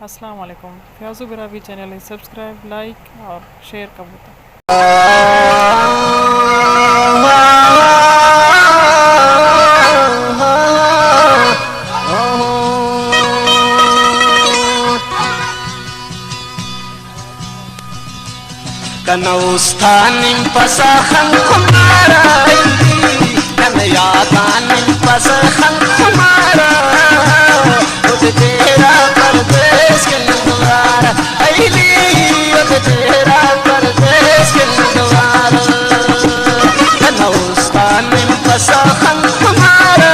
अस्सलाम वालेकुम। Fayaz बिरावी channel subscribe like और शेयर का बटन। कनौस्थानिं पसखं खुमारा कनयादानिं पसखं खुमारा उद तेरा परदेश के द्वार अली उद तेरा परदेश के द्वार कनौस्थानिं पसखं खुमारा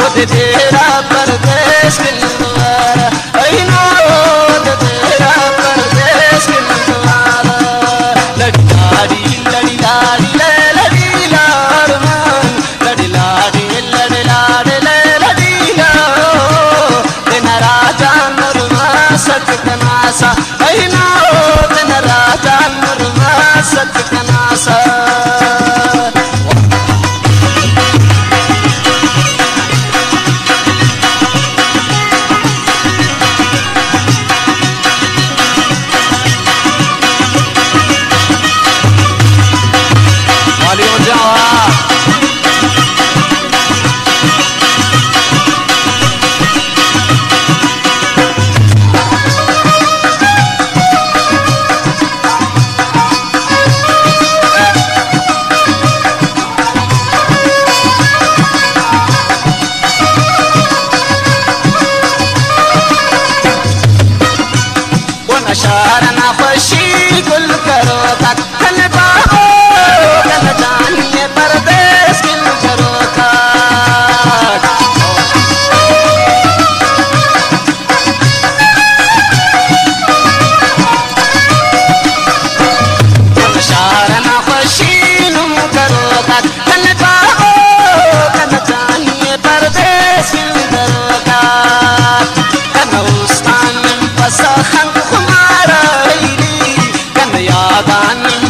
उद तेरा परदेश के द्वार अइनो उद तेरा परदेश के द्वार लड़ी लड़ी लाड़ी ले लड़ी लाड़ मन लड़ी लाड़ी लड़ी लाड़ी ले लड़ी लाओ दिन राजा मुरमा सत कनासा अइनो दिन राजा मुरमा सत कनासा शहरना खुशी गुल करो कल बाबो कल जानिए परदेश गुल करो शहरना खुशी नुम करो कल बाबो कल जानिए परदेश गुल करो कनौस्थान पसखं खुमारा कनयादानिं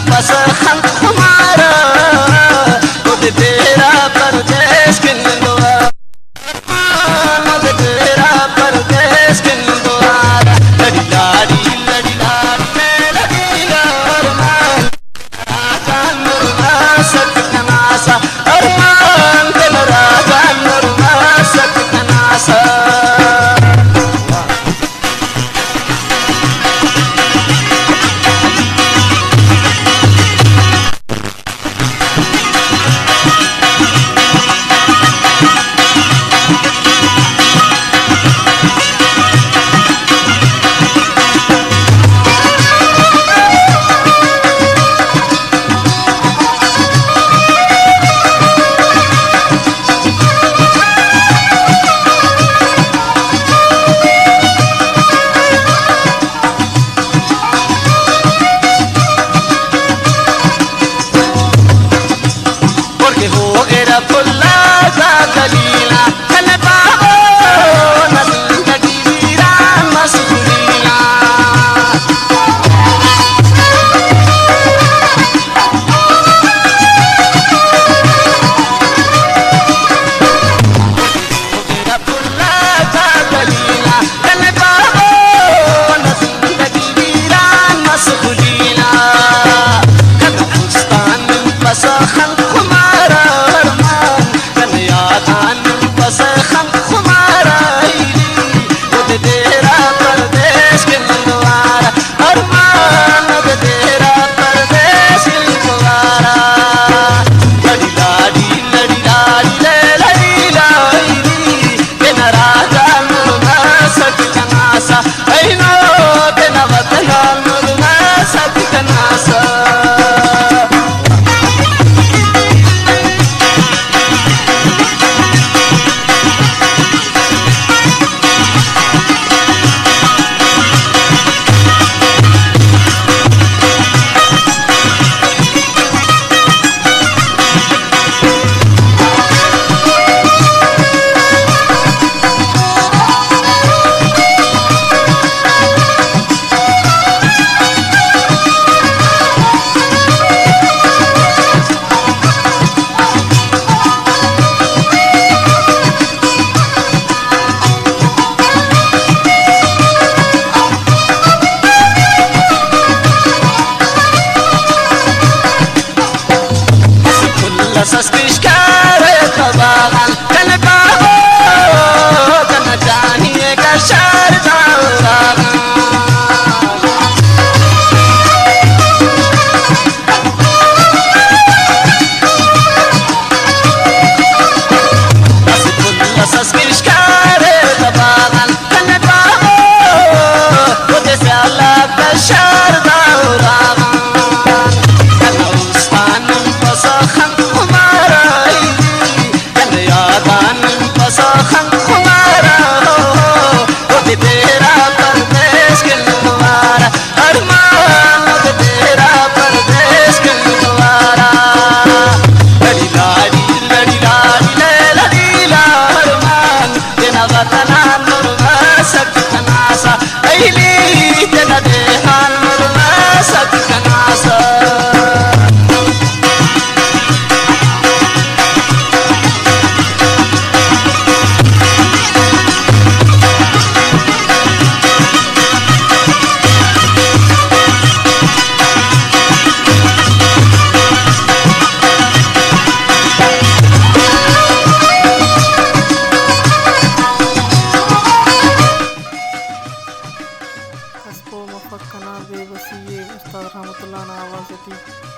रहमतुल्लाह आवाज़ येती